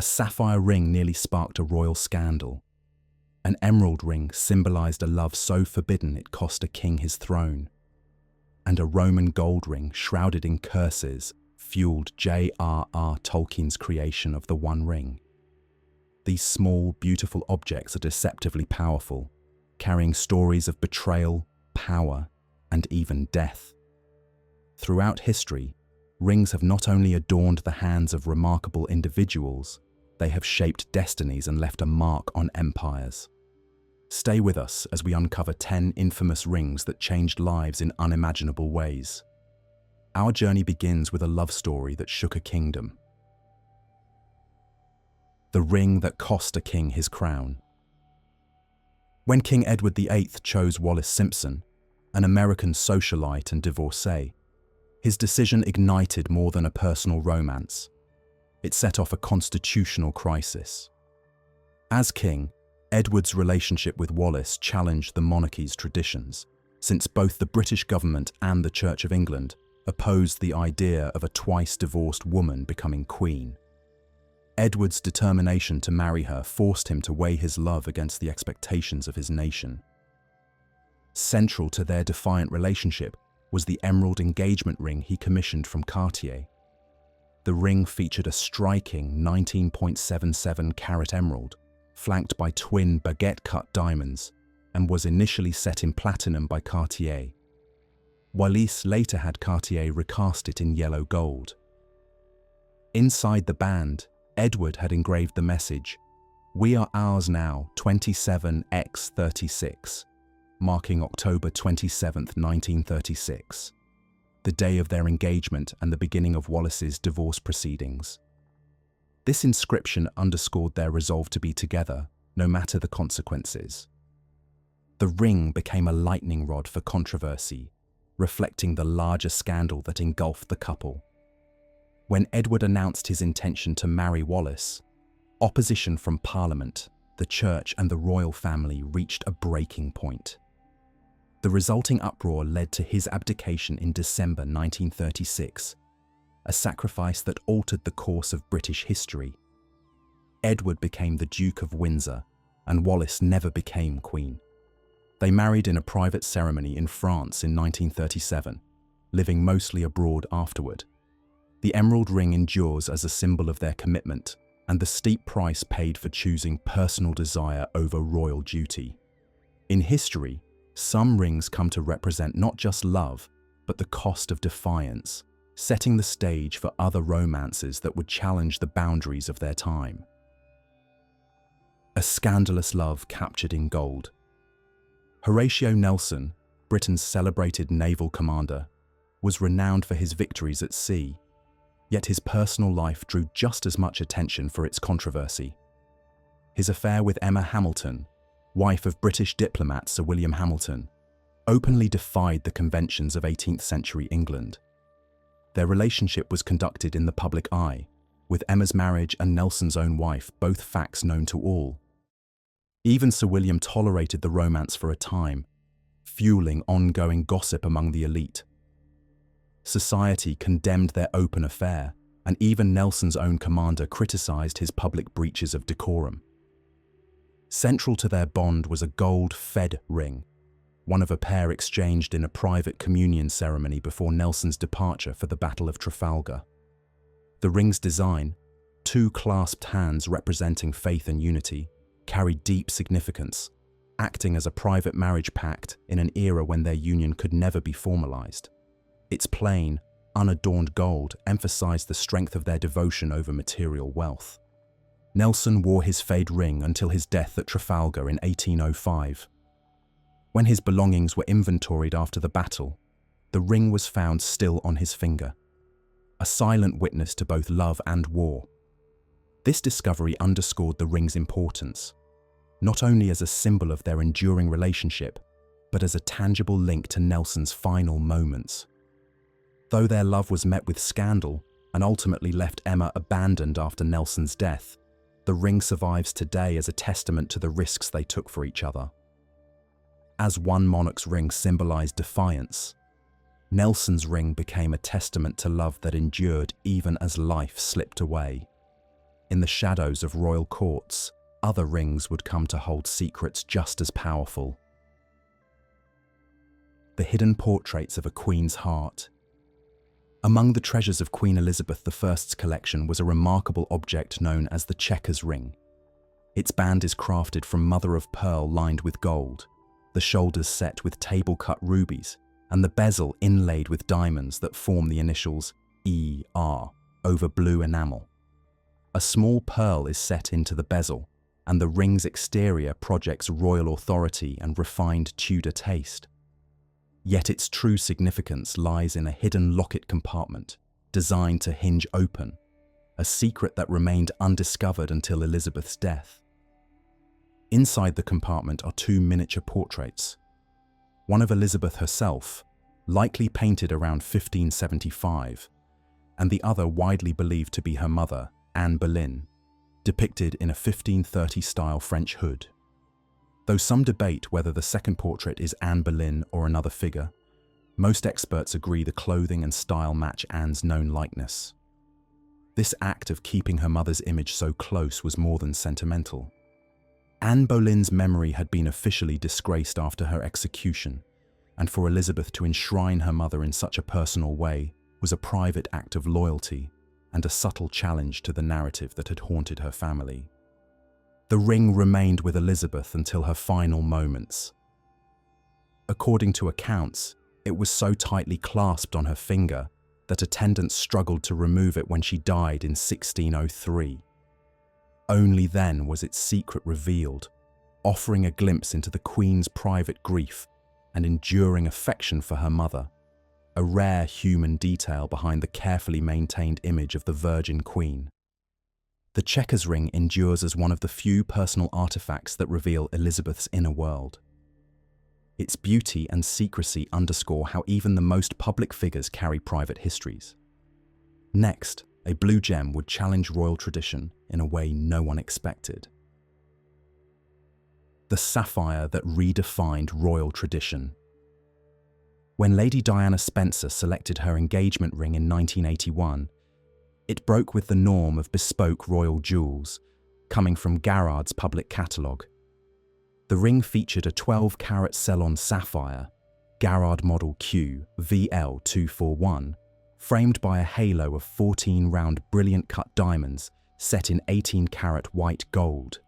A sapphire ring nearly sparked a royal scandal. An emerald ring symbolized a love so forbidden it cost a king his throne. And a Roman gold ring shrouded in curses fueled J.R.R. Tolkien's creation of the One Ring. These small, beautiful objects are deceptively powerful, carrying stories of betrayal, power, and even death. Throughout history, rings have not only adorned the hands of remarkable individuals, they have shaped destinies and left a mark on empires. Stay with us as we uncover 10 infamous rings that changed lives in unimaginable ways. Our journey begins with a love story that shook a kingdom. The ring that cost a king his crown. When King Edward VIII chose Wallis Simpson, an American socialite and divorcee, his decision ignited more than a personal romance. It set off a constitutional crisis. As king, Edward's relationship with Wallis challenged the monarchy's traditions, since both the British government and the Church of England opposed the idea of a twice-divorced woman becoming queen. Edward's determination to marry her forced him to weigh his love against the expectations of his nation. Central to their defiant relationship was the emerald engagement ring he commissioned from Cartier. The ring featured a striking 19.77-carat emerald, flanked by twin baguette-cut diamonds, and was initially set in platinum by Cartier. Wallis later had Cartier recast it in yellow gold. Inside the band, Edward had engraved the message, "We are ours now, 27x36, marking October 27, 1936, the day of their engagement and the beginning of Wallis's divorce proceedings. This inscription underscored their resolve to be together, no matter the consequences. The ring became a lightning rod for controversy, reflecting the larger scandal that engulfed the couple. When Edward announced his intention to marry Wallis, opposition from Parliament, the Church, and the royal family reached a breaking point. The resulting uproar led to his abdication in December 1936, a sacrifice that altered the course of British history. Edward became the Duke of Windsor, and Wallis never became Queen. They married in a private ceremony in France in 1937, living mostly abroad afterward. The emerald ring endures as a symbol of their commitment and the steep price paid for choosing personal desire over royal duty. In history, some rings come to represent not just love, but the cost of defiance, setting the stage for other romances that would challenge the boundaries of their time. A scandalous love captured in gold. Horatio Nelson, Britain's celebrated naval commander, was renowned for his victories at sea, yet his personal life drew just as much attention for its controversy. His affair with Emma Hamilton, wife of British diplomat Sir William Hamilton, openly defied the conventions of 18th century England. Their relationship was conducted in the public eye, with Emma's marriage and Nelson's own wife both facts known to all. Even Sir William tolerated the romance for a time, fueling ongoing gossip among the elite. Society condemned their open affair, and even Nelson's own commander criticized his public breaches of decorum. Central to their bond was a gold-fed ring, one of a pair exchanged in a private communion ceremony before Nelson's departure for the Battle of Trafalgar. The ring's design, two clasped hands representing faith and unity, carried deep significance, acting as a private marriage pact in an era when their union could never be formalized. Its plain, unadorned gold emphasized the strength of their devotion over material wealth. Nelson wore his fade ring until his death at Trafalgar in 1805. When his belongings were inventoried after the battle, the ring was found still on his finger, a silent witness to both love and war. This discovery underscored the ring's importance, not only as a symbol of their enduring relationship, but as a tangible link to Nelson's final moments. Though their love was met with scandal and ultimately left Emma abandoned after Nelson's death, the ring survives today as a testament to the risks they took for each other. As one monarch's ring symbolized defiance, Nelson's ring became a testament to love that endured even as life slipped away. in the shadows of royal courts, other rings would come to hold secrets just as powerful. The hidden portraits of a queen's heart. Among the treasures of Queen Elizabeth I's collection was a remarkable object known as the checkers ring. Its band is crafted from mother-of-pearl lined with gold, the shoulders set with table-cut rubies, and the bezel inlaid with diamonds that form the initials ER over blue enamel. A small pearl is set into the bezel, and the ring's exterior projects royal authority and refined Tudor taste. Yet its true significance lies in a hidden locket compartment, designed to hinge open, a secret that remained undiscovered until Elizabeth's death. Inside the compartment are two miniature portraits, one of Elizabeth herself, likely painted around 1575, and the other widely believed to be her mother, Anne Boleyn, depicted in a 1530-style French hood. Though some debate whether the second portrait is Anne Boleyn or another figure, most experts agree the clothing and style match Anne's known likeness. This act of keeping her mother's image so close was more than sentimental. Anne Boleyn's memory had been officially disgraced after her execution, and for Elizabeth to enshrine her mother in such a personal way was a private act of loyalty and a subtle challenge to the narrative that had haunted her family. The ring remained with Elizabeth until her final moments. According to accounts, it was so tightly clasped on her finger that attendants struggled to remove it when she died in 1603. Only then was its secret revealed, offering a glimpse into the Queen's private grief and enduring affection for her mother, a rare human detail behind the carefully maintained image of the Virgin Queen. The checkers ring endures as one of the few personal artifacts that reveal Elizabeth's inner world. Its beauty and secrecy underscore how even the most public figures carry private histories. Next, a blue gem would challenge royal tradition in a way no one expected. The sapphire that redefined royal tradition. When Lady Diana Spencer selected her engagement ring in 1981, it broke with the norm of bespoke royal jewels, coming from Garrard's public catalogue. The ring featured a 12-carat Ceylon sapphire, Garrard Model Q VL241, framed by a halo of 14 round brilliant-cut diamonds set in 18-carat white gold.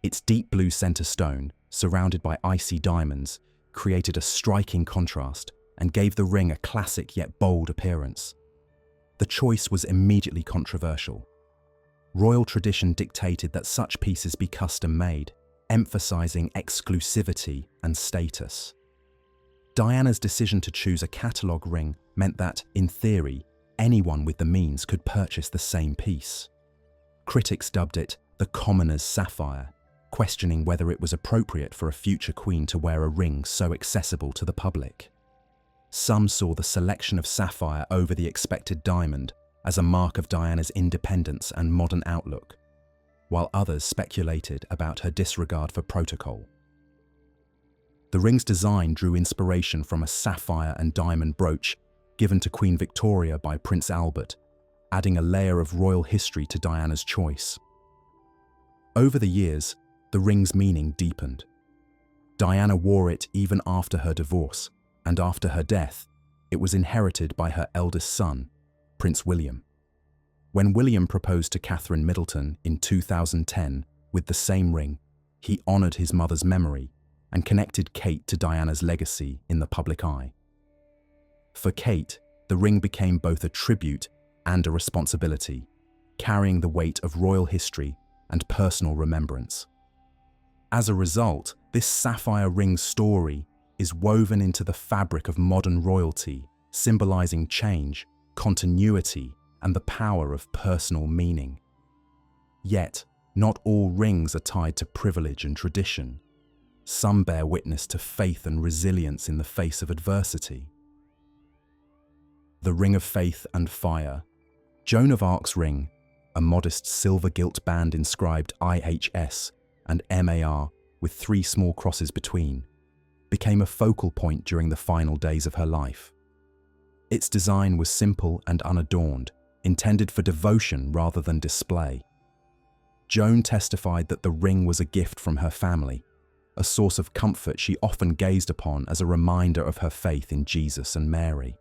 Its deep blue centre stone, surrounded by icy diamonds, created a striking contrast and gave the ring a classic yet bold appearance. The choice was immediately controversial. Royal tradition dictated that such pieces be custom-made, emphasizing exclusivity and status. Diana's decision to choose a catalogue ring meant that, in theory, anyone with the means could purchase the same piece. Critics dubbed it the commoner's sapphire, questioning whether it was appropriate for a future queen to wear a ring so accessible to the public. Some saw the selection of sapphire over the expected diamond as a mark of Diana's independence and modern outlook, while others speculated about her disregard for protocol. The ring's design drew inspiration from a sapphire and diamond brooch given to Queen Victoria by Prince Albert, adding a layer of royal history to Diana's choice. Over the years, the ring's meaning deepened. Diana wore it even after her divorce, and after her death, it was inherited by her eldest son, Prince William. When William proposed to Catherine Middleton in 2010 with the same ring, he honoured his mother's memory and connected Kate to Diana's legacy in the public eye. For Kate, the ring became both a tribute and a responsibility, carrying the weight of royal history and personal remembrance. As a result, this sapphire ring story is woven into the fabric of modern royalty, symbolizing change, continuity, and the power of personal meaning. Yet, not all rings are tied to privilege and tradition. Some bear witness to faith and resilience in the face of adversity. The Ring of Faith and Fire. Joan of Arc's ring, a modest silver gilt band inscribed IHS and MAR with 3 small crosses between, became a focal point during the final days of her life. Its design was simple and unadorned, intended for devotion rather than display. Joan testified that the ring was a gift from her family, a source of comfort she often gazed upon as a reminder of her faith in Jesus and Mary.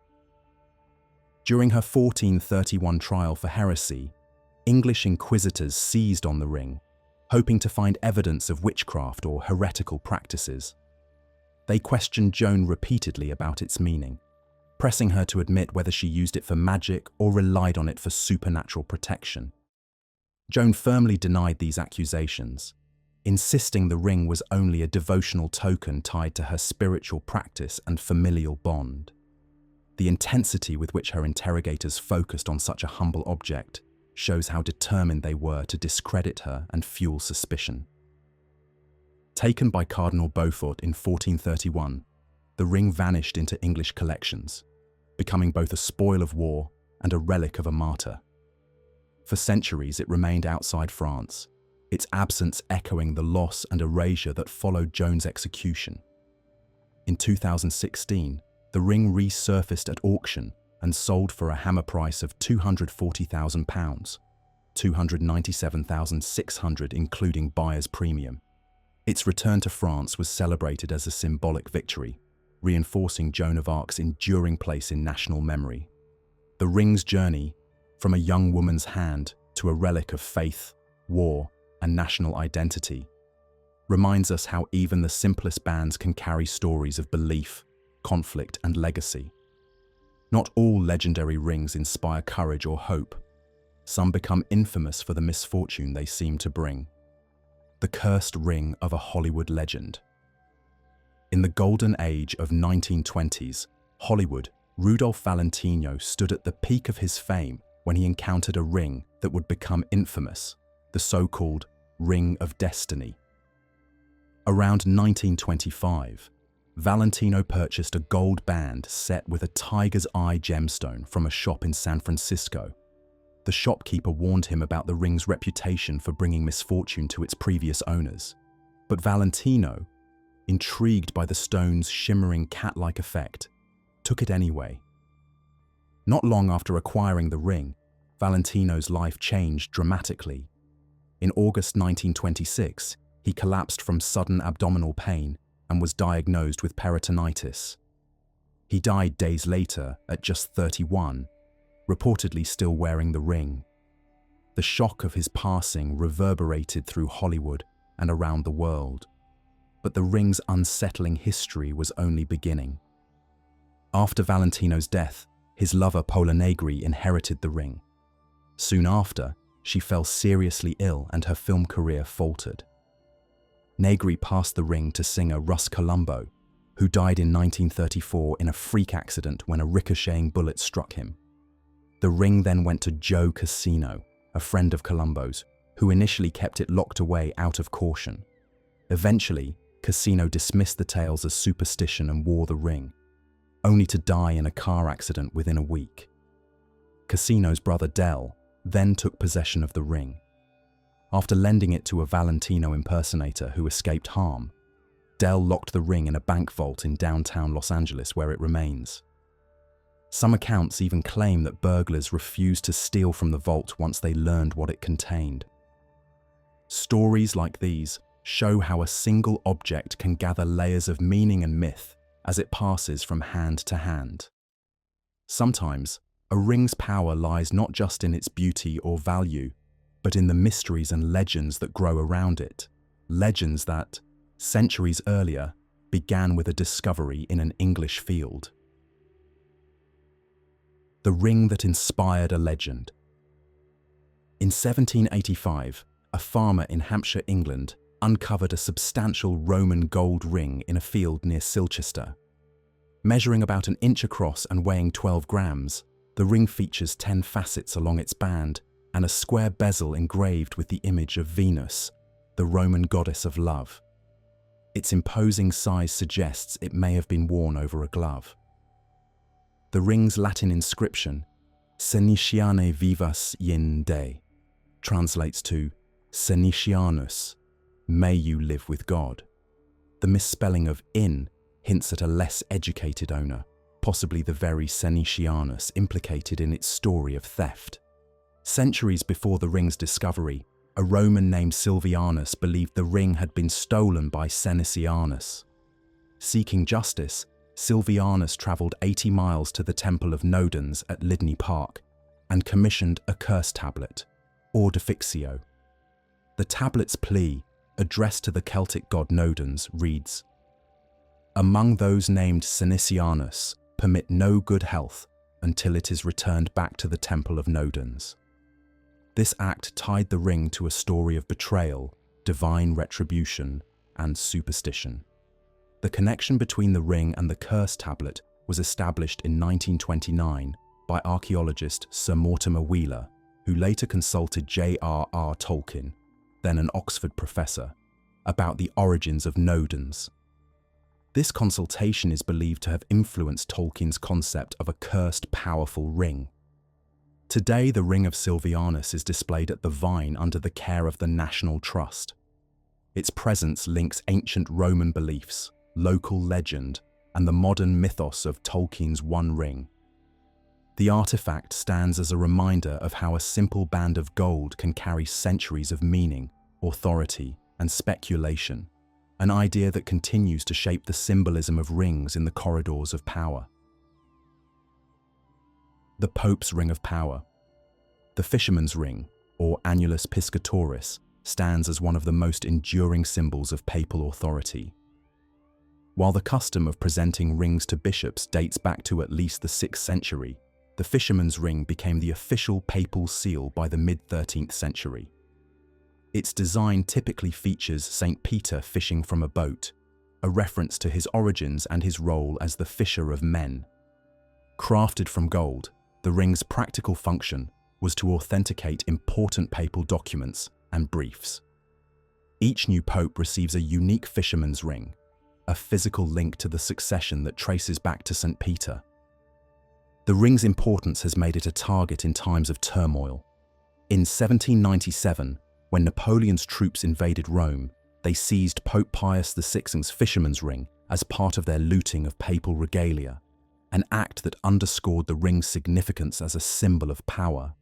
During her 1431 trial for heresy, English inquisitors seized on the ring, hoping to find evidence of witchcraft or heretical practices. They questioned Joan repeatedly about its meaning, pressing her to admit whether she used it for magic or relied on it for supernatural protection. Joan firmly denied these accusations, insisting the ring was only a devotional token tied to her spiritual practice and familial bond. The intensity with which her interrogators focused on such a humble object shows how determined they were to discredit her and fuel suspicion. Taken by Cardinal Beaufort in 1431, the ring vanished into English collections, becoming both a spoil of war and a relic of a martyr. For centuries, it remained outside France, its absence echoing the loss and erasure that followed Joan's execution. In 2016, the ring resurfaced at auction and sold for a hammer price of £240,000, £297,600 including buyer's premium. Its return to France was celebrated as a symbolic victory, reinforcing Joan of Arc's enduring place in national memory. The ring's journey, from a young woman's hand to a relic of faith, war, and national identity, reminds us how even the simplest bands can carry stories of belief, conflict, and legacy. Not all legendary rings inspire courage or hope. Some become infamous for the misfortune they seem to bring. The cursed ring of a Hollywood legend. In the golden age of 1920s, Hollywood, Rudolph Valentino stood at the peak of his fame when he encountered a ring that would become infamous, the so-called Ring of Destiny. Around 1925, Valentino purchased a gold band set with a tiger's eye gemstone from a shop in San Francisco. The shopkeeper warned him about the ring's reputation for bringing misfortune to its previous owners. But Valentino, intrigued by the stone's shimmering cat-like effect, took it anyway. Not long after acquiring the ring, Valentino's life changed dramatically. In August 1926, he collapsed from sudden abdominal pain and was diagnosed with peritonitis. He died days later at just 31, reportedly still wearing the ring. The shock of his passing reverberated through Hollywood and around the world. But the ring's unsettling history was only beginning. After Valentino's death, his lover Paula Negri inherited the ring. Soon after, she fell seriously ill and her film career faltered. Negri passed the ring to singer Russ Columbo, who died in 1934 in a freak accident when a ricocheting bullet struck him. The ring then went to Joe Casino, a friend of Columbo's, who initially kept it locked away out of caution. Eventually, Casino dismissed the tales as superstition and wore the ring, only to die in a car accident within a week. Casino's brother Del then took possession of the ring. After lending it to a Valentino impersonator who escaped harm, Del locked the ring in a bank vault in downtown Los Angeles where it remains. Some accounts even claim that burglars refused to steal from the vault once they learned what it contained. Stories like these show how a single object can gather layers of meaning and myth as it passes from hand to hand. Sometimes, a ring's power lies not just in its beauty or value, but in the mysteries and legends that grow around it. Legends that, centuries earlier, began with a discovery in an English field. The ring that inspired a legend. In 1785, a farmer in Hampshire, England, uncovered a substantial Roman gold ring in a field near Silchester. Measuring about an inch across and weighing 12 grams, the ring features 10 facets along its band and a square bezel engraved with the image of Venus, the Roman goddess of love. Its imposing size suggests it may have been worn over a glove. The ring's Latin inscription, Seniciane vivas in de, translates to Senicianus, may you live with God. The misspelling of in hints at a less educated owner, possibly the very Senicianus implicated in its story of theft. Centuries before the ring's discovery, a Roman named Silvianus believed the ring had been stolen by Senicianus. Seeking justice, Silvianus travelled 80 miles to the Temple of Nodens at Lydney Park and commissioned a curse tablet, or defixio. The tablet's plea, addressed to the Celtic god Nodens, reads, "Among those named Senicianus, permit no good health until it is returned back to the Temple of Nodens." This act tied the ring to a story of betrayal, divine retribution, and superstition. The connection between the ring and the curse tablet was established in 1929 by archaeologist Sir Mortimer Wheeler, who later consulted J.R.R. Tolkien, then an Oxford professor, about the origins of Nodens. This consultation is believed to have influenced Tolkien's concept of a cursed, powerful ring. Today, the Ring of Silvianus is displayed at the Vine under the care of the National Trust. Its presence links ancient Roman beliefs, local legend, and the modern mythos of Tolkien's One Ring. The artifact stands as a reminder of how a simple band of gold can carry centuries of meaning, authority, and speculation, an idea that continues to shape the symbolism of rings in the corridors of power. The Pope's Ring of Power. The Fisherman's Ring, or Annulus Piscatoris, stands as one of the most enduring symbols of papal authority. While the custom of presenting rings to bishops dates back to at least the 6th century, the Fisherman's Ring became the official papal seal by the mid-13th century. Its design typically features St. Peter fishing from a boat, a reference to his origins and his role as the fisher of men. Crafted from gold, the ring's practical function was to authenticate important papal documents and briefs. Each new pope receives a unique fisherman's ring, a physical link to the succession that traces back to St. Peter. The ring's importance has made it a target in times of turmoil. In 1797, when Napoleon's troops invaded Rome, they seized Pope Pius VI's fisherman's ring as part of their looting of papal regalia, an act that underscored the ring's significance as a symbol of power.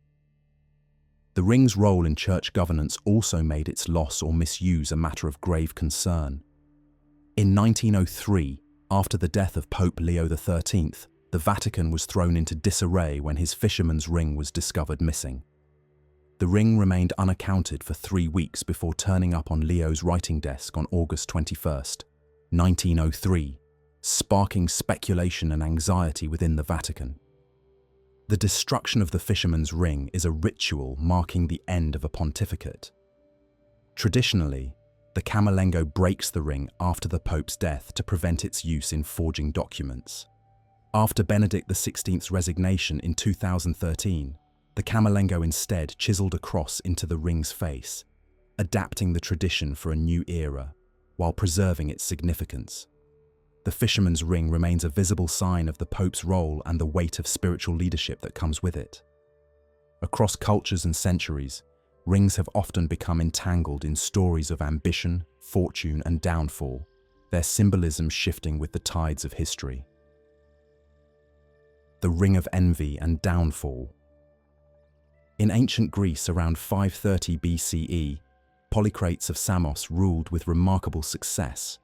The ring's role in church governance also made its loss or misuse a matter of grave concern. In 1903, after the death of Pope Leo XIII, the Vatican was thrown into disarray when his fisherman's ring was discovered missing. The ring remained unaccounted for 3 weeks before turning up on Leo's writing desk on August 21, 1903, sparking speculation and anxiety within the Vatican. The destruction of the fisherman's ring is a ritual marking the end of a pontificate. Traditionally, the Camerlengo breaks the ring after the Pope's death to prevent its use in forging documents. After Benedict XVI's resignation in 2013, the Camerlengo instead chiseled a cross into the ring's face, adapting the tradition for a new era, while preserving its significance. The fisherman's ring remains a visible sign of the Pope's role and the weight of spiritual leadership that comes with it. Across cultures and centuries, rings have often become entangled in stories of ambition, fortune, and downfall, their symbolism shifting with the tides of history. The Ring of Envy and Downfall. In ancient Greece around 530 BCE, Polycrates of Samos ruled with remarkable success,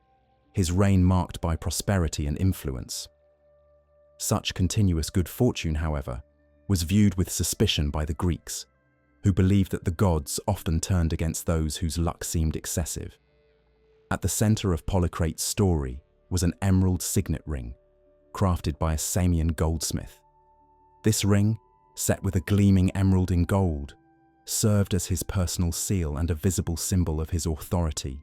his reign marked by prosperity and influence. Such continuous good fortune, however, was viewed with suspicion by the Greeks, who believed that the gods often turned against those whose luck seemed excessive. At the center of Polycrates' story was an emerald signet ring, crafted by a Samian goldsmith. This ring, set with a gleaming emerald in gold, served as his personal seal and a visible symbol of his authority.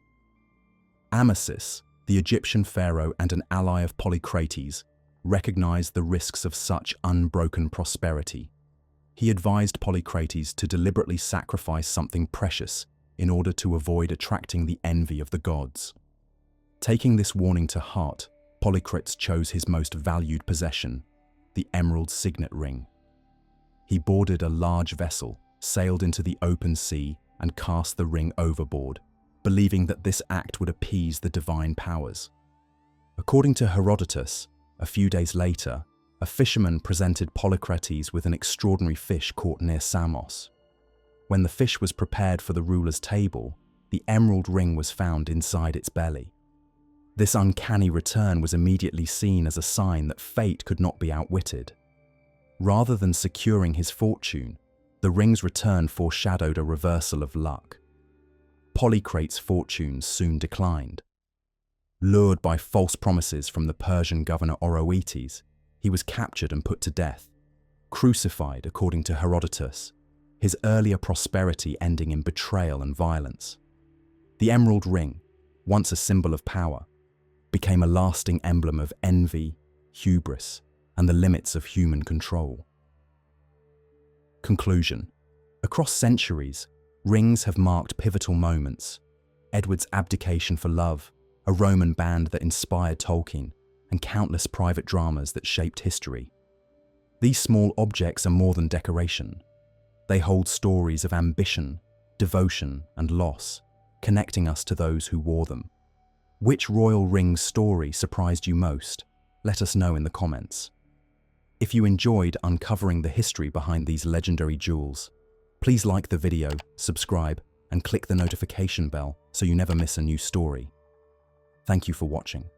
Amasis, the Egyptian pharaoh and an ally of Polycrates, recognized the risks of such unbroken prosperity. He advised Polycrates to deliberately sacrifice something precious in order to avoid attracting the envy of the gods. Taking this warning to heart, Polycrates chose his most valued possession, the emerald signet ring. He boarded a large vessel, sailed into the open sea, and cast the ring overboard, believing that this act would appease the divine powers. According to Herodotus, a few days later, a fisherman presented Polycrates with an extraordinary fish caught near Samos. When the fish was prepared for the ruler's table, the emerald ring was found inside its belly. This uncanny return was immediately seen as a sign that fate could not be outwitted. Rather than securing his fortune, the ring's return foreshadowed a reversal of luck. Polycrate's fortunes soon declined. Lured by false promises from the Persian governor Oroetes, he was captured and put to death, crucified according to Herodotus, his earlier prosperity ending in betrayal and violence. The emerald ring, once a symbol of power, became a lasting emblem of envy, hubris, and the limits of human control. Conclusion. Across centuries, rings have marked pivotal moments. Edward's abdication for love, a Roman band that inspired Tolkien, and countless private dramas that shaped history. These small objects are more than decoration. They hold stories of ambition, devotion, and loss, connecting us to those who wore them. Which royal ring's story surprised you most? Let us know in the comments. If you enjoyed uncovering the history behind these legendary jewels, please like the video, subscribe, and click the notification bell so you never miss a new story. Thank you for watching.